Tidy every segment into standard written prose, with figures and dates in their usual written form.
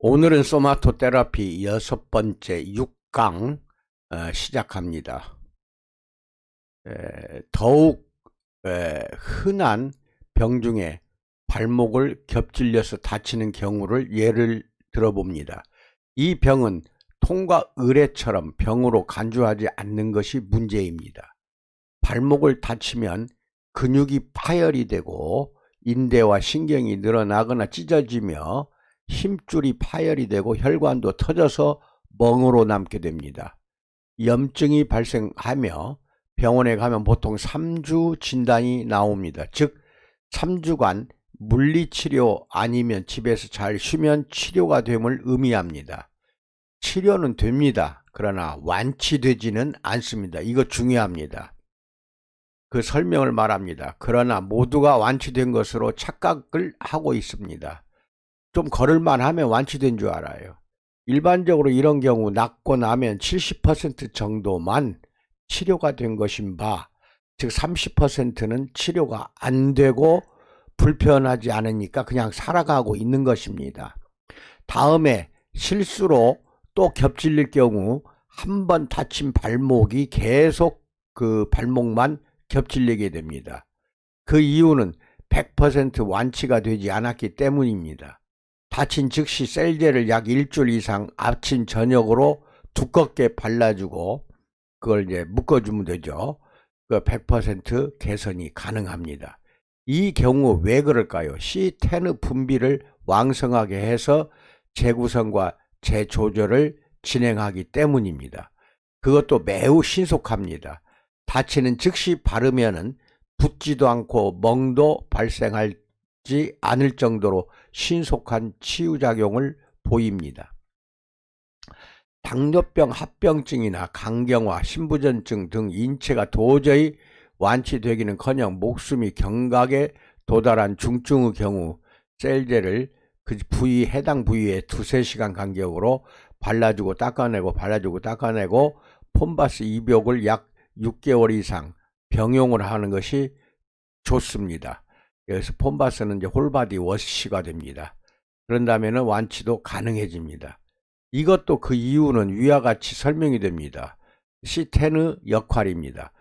오늘은 소마토테라피 6번째 6강 시작합니다. 더욱 흔한 병 중에 발목을 겹질려서 다치는 경우를 예를 들어봅니다. 이 병은 통과 의뢰처럼 병으로 간주하지 않는 것이 문제입니다. 발목을 다치면 근육이 파열이 되고 인대와 신경이 늘어나거나 찢어지며 힘줄이 파열이 되고 혈관도 터져서 멍으로 남게 됩니다. 염증이 발생하며 병원에 가면 보통 3주 진단이 나옵니다. 즉 3주간 물리치료 아니면 집에서 잘 쉬면 치료가 됨을 의미합니다. 치료는 됩니다. 그러나 완치되지는 않습니다. 이거 중요합니다. 그 설명을 말합니다. 그러나 모두가 완치된 것으로 착각을 하고 있습니다. 좀 걸을만 하면 완치된 줄 알아요. 일반적으로 이런 경우 낫고 나면 70% 정도만 치료가 된 것인 바, 즉 30%는 치료가 안 되고 불편하지 않으니까 그냥 살아가고 있는 것입니다. 다음에 실수로 또 겹질릴 경우 한 번 다친 발목이 계속 그 발목만 겹질리게 됩니다. 그 이유는 100% 완치가 되지 않았기 때문입니다. 다친 즉시 셀제를 약 일주일 이상 아침 저녁으로 두껍게 발라주고 그걸 이제 묶어주면 되죠. 그 100% 개선이 가능합니다. 이 경우 왜 그럴까요? C10 분비를 왕성하게 해서 재구성과 재조절을 진행하기 때문입니다. 그것도 매우 신속합니다. 다치는 즉시 바르면은 붓지도 않고 멍도 발생하지 않을 정도로 신속한 치유작용을 보입니다. 당뇨병, 합병증이나 간경화, 신부전증 등 인체가 도저히 완치되기는커녕 목숨이 경각에 도달한 중증의 경우 셀제를 그 부위 해당 부위에 2-3시간 간격으로 발라주고 닦아내고 발라주고 닦아내고 폼바스 2벽을 약 6개월 이상 병용을 하는 것이 좋습니다. 여기서 폼바스는 이제 홀바디 워시가 됩니다. 그런다면 완치도 가능해집니다. 이것도 그 이유는 위와 같이 설명이 됩니다. C10의 역할입니다.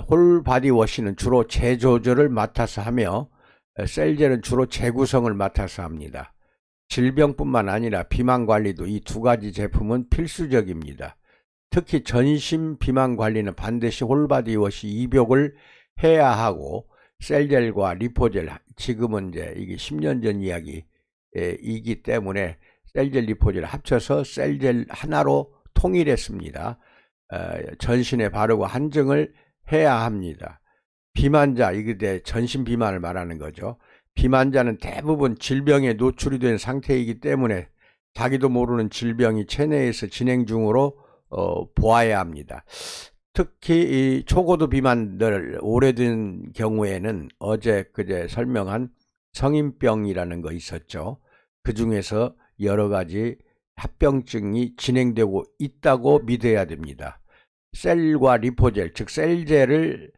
홀바디 워시는 주로 재조절을 맡아서 하며 셀젤은 주로 재구성을 맡아서 합니다. 질병뿐만 아니라 비만 관리도 이 두 가지 제품은 필수적입니다. 특히 전신 비만 관리는 반드시 홀바디 워시 2벽을 해야 하고 셀젤과 리포젤, 지금은 이제 이게 10년 전 이야기이기 때문에 셀젤 리포젤 합쳐서 셀젤 하나로 통일했습니다. 전신에 바르고 한증을 해야 합니다. 비만자, 이게 전신 비만을 말하는 거죠. 비만자는 대부분 질병에 노출이 된 상태이기 때문에 자기도 모르는 질병이 체내에서 진행 중으로 보아야 합니다. 특히 이 초고도 비만들 오래된 경우에는 그제 설명한 성인병이라는 거 있었죠. 그 중에서 여러 가지 합병증이 진행되고 있다고 믿어야 됩니다. 셀과 리포젤, 즉 셀젤을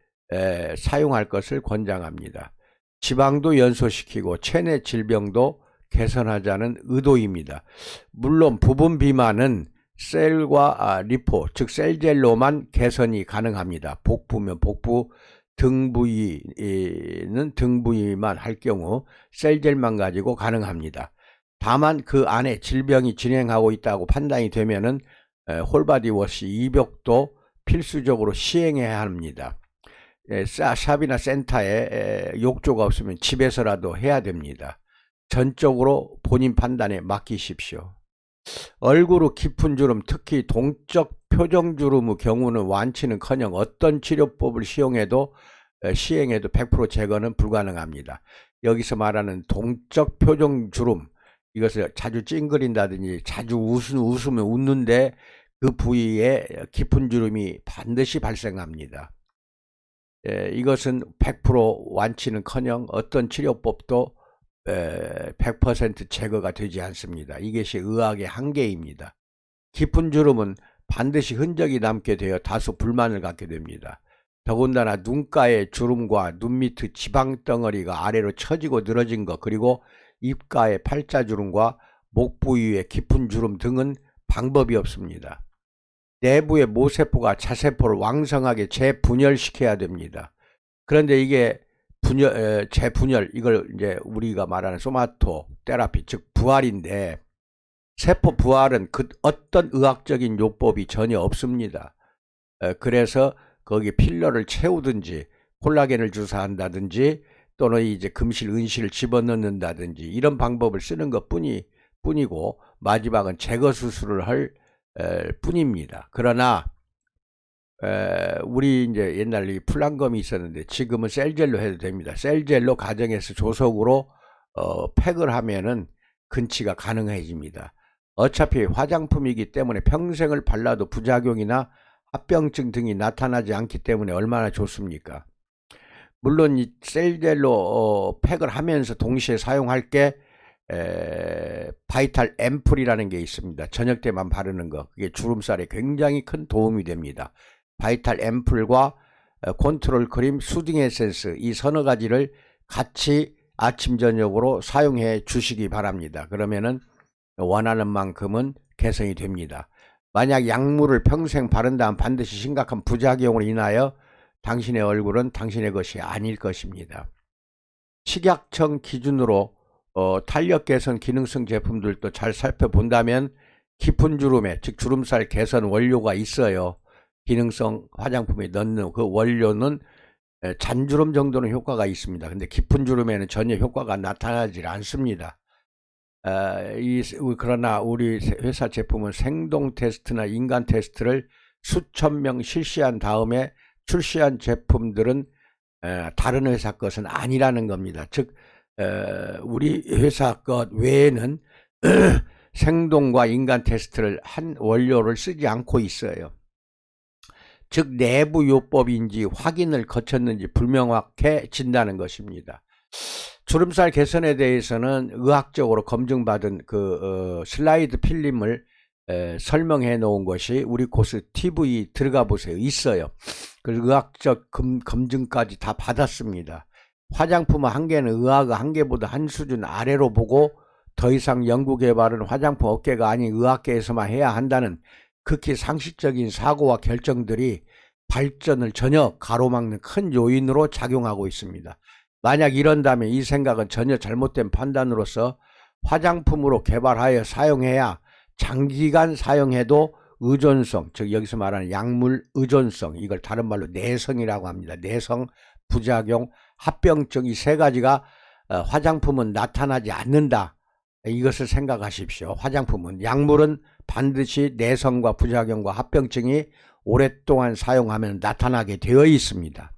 사용할 것을 권장합니다. 지방도 연소시키고 체내 질병도 개선하자는 의도입니다. 물론 부분 비만은 셀과 리포, 즉 셀젤로만 개선이 가능합니다. 복부면 복부, 등 부위는 등 부위만 할 경우 셀젤만 가지고 가능합니다. 다만 그 안에 질병이 진행하고 있다고 판단이 되면은 홀바디 워시 2벽도 필수적으로 시행해야 합니다. 샵이나 센터에 욕조가 없으면 집에서라도 해야 됩니다. 전적으로 본인 판단에 맡기십시오. 얼굴의 깊은 주름, 특히 동적 표정주름의 경우는 완치는커녕 어떤 치료법을 시행해도 100% 제거는 불가능합니다. 여기서 말하는 동적 표정주름, 이것을 자주 찡그린다든지 자주 웃으면 웃는데 그 부위에 깊은 주름이 반드시 발생합니다. 이것은 100% 완치는커녕 어떤 치료법도 100% 제거가 되지 않습니다. 이것이 의학의 한계입니다. 깊은 주름은 반드시 흔적이 남게 되어 다소 불만을 갖게 됩니다. 더군다나 눈가의 주름과 눈 밑의 지방덩어리가 아래로 처지고 늘어진 것, 그리고 입가의 팔자주름과 목 부위에 깊은 주름 등은 방법이 없습니다. 내부의 모세포가 자세포를 왕성하게 재분열시켜야 됩니다. 그런데 이게 재분열, 이걸 이제 우리가 말하는 소마토 테라피, 즉 부활인데, 세포 부활은 어떤 의학적인 요법이 전혀 없습니다. 그래서 거기 필러를 채우든지 콜라겐을 주사한다든지 또는 이제 금실, 은실을 집어넣는다든지 이런 방법을 쓰는 것 뿐이고, 마지막은 제거 수술을 할 뿐입니다. 그러나 우리 이제 옛날에 플랑검이 있었는데 지금은 셀젤로 해도 됩니다. 셀젤로 가정에서 조석으로 팩을 하면은 근치가 가능해집니다. 어차피 화장품이기 때문에 평생을 발라도 부작용이나 합병증 등이 나타나지 않기 때문에 얼마나 좋습니까? 물론 이 셀젤로 팩을 하면서 동시에 사용할 게 바이탈 앰플이라는 게 있습니다. 저녁 때만 바르는 거. 그게 주름살에 굉장히 큰 도움이 됩니다. 바이탈 앰플과 컨트롤 크림, 수딩 에센스, 이 서너 가지를 같이 아침 저녁으로 사용해 주시기 바랍니다. 그러면은 원하는 만큼은 개선이 됩니다. 만약 약물을 평생 바른다면 반드시 심각한 부작용으로 인하여 당신의 얼굴은 당신의 것이 아닐 것입니다. 식약청 기준으로 탄력 개선 기능성 제품들도 잘 살펴본다면 깊은 주름에, 즉 주름살 개선 원료가 있어요. 기능성 화장품에 넣는 그 원료는 잔주름 정도는 효과가 있습니다. 근데 깊은 주름에는 전혀 효과가 나타나지 않습니다. 그러나 우리 회사 제품은 생동 테스트나 인간 테스트를 수천 명 실시한 다음에 출시한 제품들은 다른 회사 것은 아니라는 겁니다. 즉 우리 회사 것 외에는 생동과 인간 테스트를 한 원료를 쓰지 않고 있어요. 즉 내부 요법인지 확인을 거쳤는지 불명확해진다는 것입니다. 주름살 개선에 대해서는 의학적으로 검증받은 슬라이드 필름을 설명해 놓은 것이 우리 코스 TV 들어가 보세요. 있어요. 그래서 의학적 검증까지 다 받았습니다. 화장품 한 개는 의학 한 개보다 한 수준 아래로 보고 더 이상 연구개발은 화장품 업계가 아닌 의학계에서만 해야 한다는 극히 상식적인 사고와 결정들이 발전을 전혀 가로막는 큰 요인으로 작용하고 있습니다. 만약 이런다면 이 생각은 전혀 잘못된 판단으로서 화장품으로 개발하여 사용해야 장기간 사용해도 의존성, 즉 여기서 말하는 약물 의존성, 이걸 다른 말로 내성이라고 합니다. 내성, 부작용, 합병증, 이 세 가지가 화장품은 나타나지 않는다. 이것을 생각하십시오. 화장품은, 약물은 반드시 내성과 부작용과 합병증이 오랫동안 사용하면 나타나게 되어 있습니다.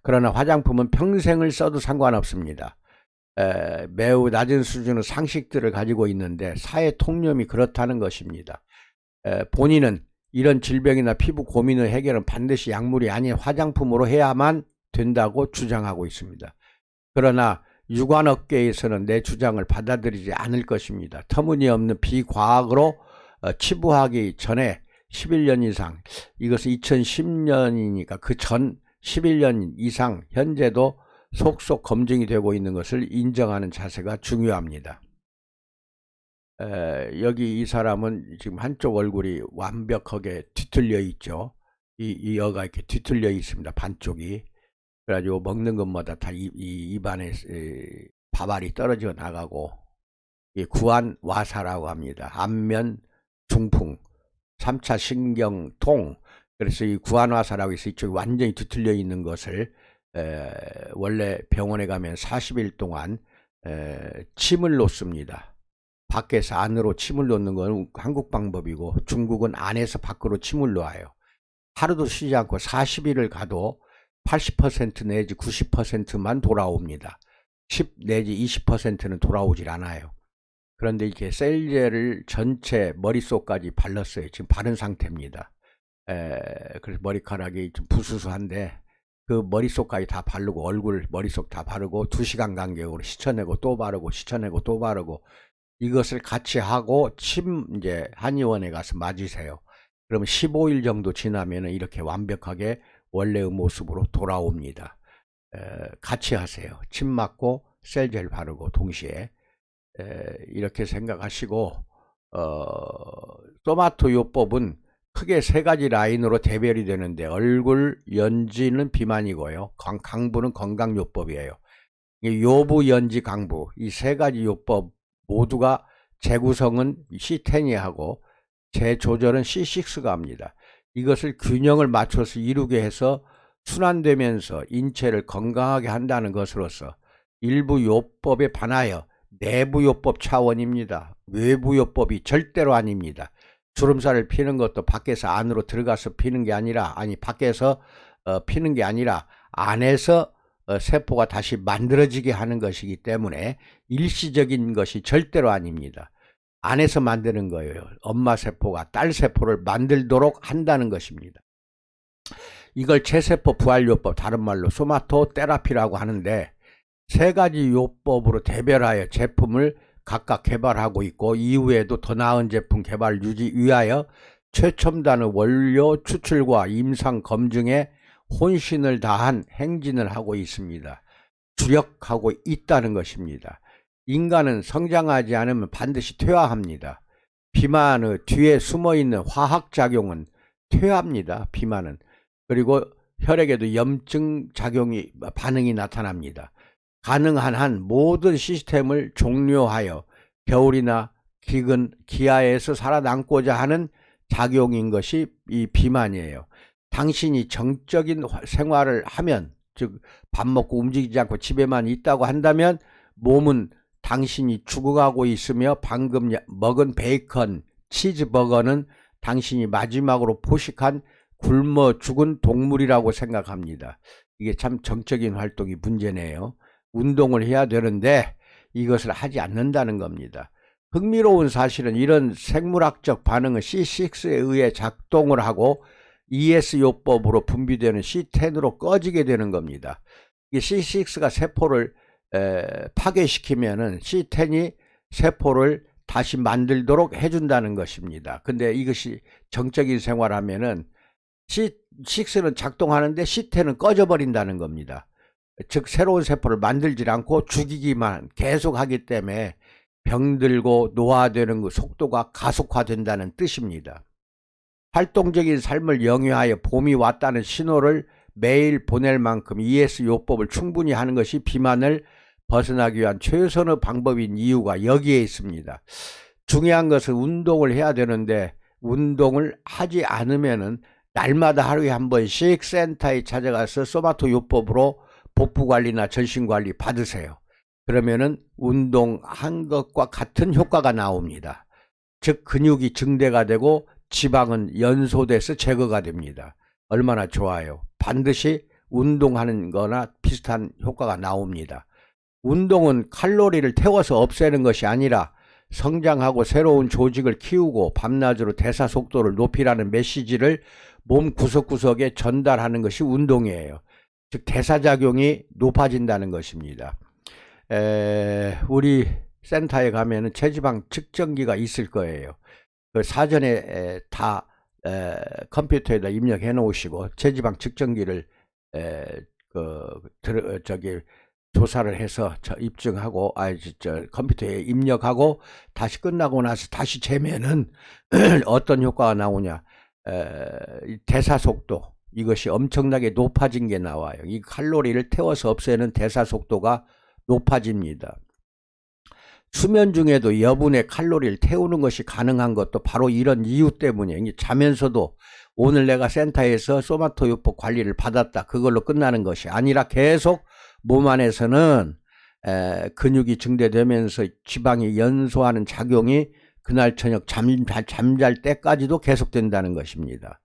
그러나 화장품은 평생을 써도 상관없습니다. 매우 낮은 수준의 상식들을 가지고 있는데 사회 통념이 그렇다는 것입니다. 본인은 이런 질병이나 피부 고민의 해결은 반드시 약물이 아닌 화장품으로 해야만 된다고 주장하고 있습니다. 그러나 유관업계에서는 내 주장을 받아들이지 않을 것입니다. 터무니없는 비과학으로 치부하기 전에 11년 이상, 이것은 2010년이니까 그 전 11년 이상 현재도 속속 검증이 되고 있는 것을 인정하는 자세가 중요합니다. 여기 이 사람은 지금 한쪽 얼굴이 완벽하게 뒤틀려 있죠. 이 여가 이렇게 뒤틀려 있습니다. 반쪽이. 그래가지고 먹는 것마다 다 입안에 밥알이 떨어져 나가고, 구안와사라고 합니다. 안면 중풍, 3차 신경통. 그래서 이 구안와사라고 해서 이쪽이 완전히 뒤틀려 있는 것을 원래 병원에 가면 40일 동안 침을 놓습니다. 밖에서 안으로 침을 놓는 건 한국 방법이고 중국은 안에서 밖으로 침을 놓아요. 하루도 쉬지 않고 40일을 가도 80% 내지 90%만 돌아옵니다. 10 내지 20%는 돌아오질 않아요. 그런데 이렇게 셀젤을 전체 머릿속까지 발랐어요. 지금 바른 상태입니다. 그래서 머리카락이 좀 부수수한데 그 머릿속까지 다 바르고, 얼굴 머릿속 다 바르고 2시간 간격으로 씻어내고 또 바르고 씻어내고 또 바르고, 이것을 같이 하고 침 이제 한의원에 가서 맞으세요. 그러면 15일 정도 지나면 이렇게 완벽하게 원래의 모습으로 돌아옵니다. 같이 하세요. 침 맞고 셀젤 바르고 동시에. 이렇게 생각하시고 소마토 요법은 크게 세 가지 라인으로 대별이 되는데 얼굴, 연지는 비만이고요. 강부는 건강요법이에요. 요부, 연지, 강부 이 세 가지 요법 모두가 재구성은 C10이 하고 재조절은 C6가 합니다. 이것을 균형을 맞춰서 이루게 해서 순환되면서 인체를 건강하게 한다는 것으로서 일부 요법에 반하여 내부 요법 차원입니다. 외부 요법이 절대로 아닙니다. 주름살을 피는 것도 밖에서 안으로 들어가서 피는 게 아니라 밖에서 피는 게 아니라 안에서 세포가 다시 만들어지게 하는 것이기 때문에 일시적인 것이 절대로 아닙니다. 안에서 만드는 거예요. 엄마 세포가 딸 세포를 만들도록 한다는 것입니다. 이걸 체세포 부활요법, 다른 말로 소마토 테라피라고 하는데 세 가지 요법으로 대별하여 제품을 각각 개발하고 있고 이후에도 더 나은 제품 개발 유지 위하여 최첨단의 원료 추출과 임상 검증에 혼신을 다한 행진을 하고 있습니다. 주력하고 있다는 것입니다. 인간은 성장하지 않으면 반드시 퇴화합니다. 비만의 뒤에 숨어있는 화학작용은 퇴화합니다. 비만은. 그리고 혈액에도 염증 작용이 반응이 나타납니다. 가능한 한 모든 시스템을 종료하여 겨울이나 기아에서 살아남고자 하는 작용인 것이 이 비만이에요. 당신이 정적인 생활을 하면, 즉 밥 먹고 움직이지 않고 집에만 있다고 한다면 몸은 당신이 죽어가고 있으며 방금 먹은 베이컨, 치즈버거는 당신이 마지막으로 포식한 굶어 죽은 동물이라고 생각합니다. 이게 참 정적인 활동이 문제네요. 운동을 해야 되는데 이것을 하지 않는다는 겁니다. 흥미로운 사실은 이런 생물학적 반응은 C6에 의해 작동을 하고 ES요법으로 분비되는 C10으로 꺼지게 되는 겁니다. 이 C6가 세포를 파괴시키면은 C10이 세포를 다시 만들도록 해준다는 것입니다. 근데 이것이 정적인 생활하면은 C6는 작동하는데 C10은 꺼져버린다는 겁니다. 즉 새로운 세포를 만들지 않고 죽이기만 계속 하기 때문에 병들고 노화되는 그 속도가 가속화된다는 뜻입니다. 활동적인 삶을 영위하여 봄이 왔다는 신호를 매일 보낼 만큼 ES요법을 충분히 하는 것이 비만을 벗어나기 위한 최선의 방법인 이유가 여기에 있습니다. 중요한 것은 운동을 해야 되는데 운동을 하지 않으면은 날마다 하루에 한 번씩 센터에 찾아가서 소마토 요법으로 복부관리나 전신관리 받으세요. 그러면은 운동한 것과 같은 효과가 나옵니다. 즉 근육이 증대가 되고 지방은 연소돼서 제거가 됩니다. 얼마나 좋아요. 반드시 운동하는 거나 비슷한 효과가 나옵니다. 운동은 칼로리를 태워서 없애는 것이 아니라 성장하고 새로운 조직을 키우고 밤낮으로 대사 속도를 높이라는 메시지를 몸 구석구석에 전달하는 것이 운동이에요. 즉 대사작용이 높아진다는 것입니다. 우리 센터에 가면은 체지방 측정기가 있을 거예요. 그 사전에 다 컴퓨터에다 입력해 놓으시고 체지방 측정기를 조사를 해서 입증하고 컴퓨터에 입력하고 다시 끝나고 나서 다시 재면은 어떤 효과가 나오냐, 대사 속도 이것이 엄청나게 높아진 게 나와요. 이 칼로리를 태워서 없애는 대사 속도가 높아집니다. 수면 중에도 여분의 칼로리를 태우는 것이 가능한 것도 바로 이런 이유 때문이에요. 자면서도 오늘 내가 센터에서 소마토 요법 관리를 받았다, 그걸로 끝나는 것이 아니라 계속 몸 안에서는 근육이 증대되면서 지방이 연소하는 작용이 그날 저녁 잠잘 때까지도 계속된다는 것입니다.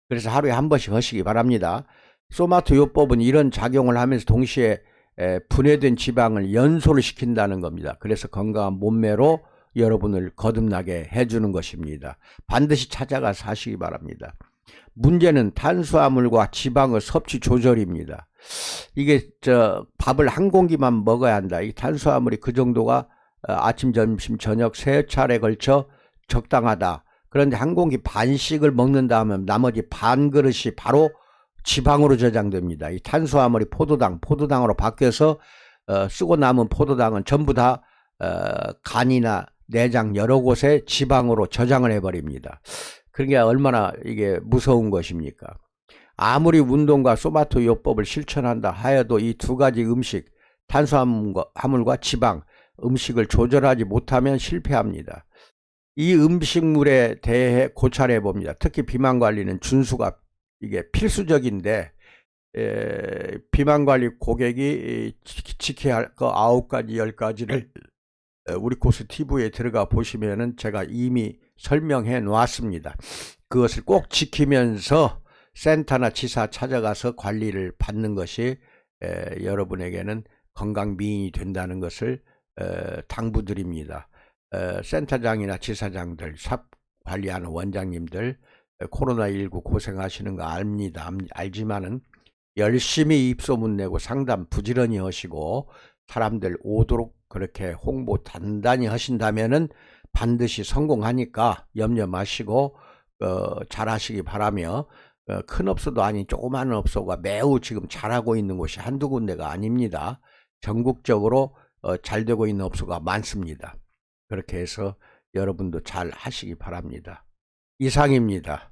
그래서 하루에 한 번씩 하시기 바랍니다. 소마토 요법은 이런 작용을 하면서 동시에 분해된 지방을 연소를 시킨다는 겁니다. 그래서 건강한 몸매로 여러분을 거듭나게 해주는 것입니다. 반드시 찾아가서 하시기 바랍니다. 문제는 탄수화물과 지방의 섭취 조절입니다. 이게 밥을 한 공기만 먹어야 한다. 이 탄수화물이 그 정도가 아침, 점심, 저녁 세 차례 걸쳐 적당하다. 그런데 한 공기 반씩을 먹는다 하면 나머지 반 그릇이 바로 지방으로 저장됩니다. 이 탄수화물이 포도당으로 바뀌어서 쓰고 남은 포도당은 전부 다 간이나 내장 여러 곳에 지방으로 저장을 해버립니다. 그게 얼마나 이게 무서운 것입니까? 아무리 운동과 소마토요법을 실천한다 하여도 이 두 가지 음식, 탄수화물과 지방, 음식을 조절하지 못하면 실패합니다. 이 음식물에 대해 고찰해 봅니다. 특히 비만 관리는 준수가 이게 필수적인데, 비만 관리 고객이 지켜야 할 거 9가지, 10가지를 우리 코스 TV에 들어가 보시면은 제가 이미 설명해 놓았습니다. 그것을 꼭 지키면서 센터나 지사 찾아가서 관리를 받는 것이 여러분에게는 건강미인이 된다는 것을 당부드립니다. 센터장이나 지사장들, 삽 관리하는 원장님들 코로나19 고생하시는 거 압니다. 알지만은 열심히 입소문 내고 상담 부지런히 하시고 사람들 오도록 그렇게 홍보 단단히 하신다면은 반드시 성공하니까 염려 마시고 잘 하시기 바라며, 큰 업소도 아닌 조그마한 업소가 매우 지금 잘하고 있는 곳이 한두 군데가 아닙니다. 전국적으로 잘 되고 있는 업소가 많습니다. 그렇게 해서 여러분도 잘 하시기 바랍니다. 이상입니다.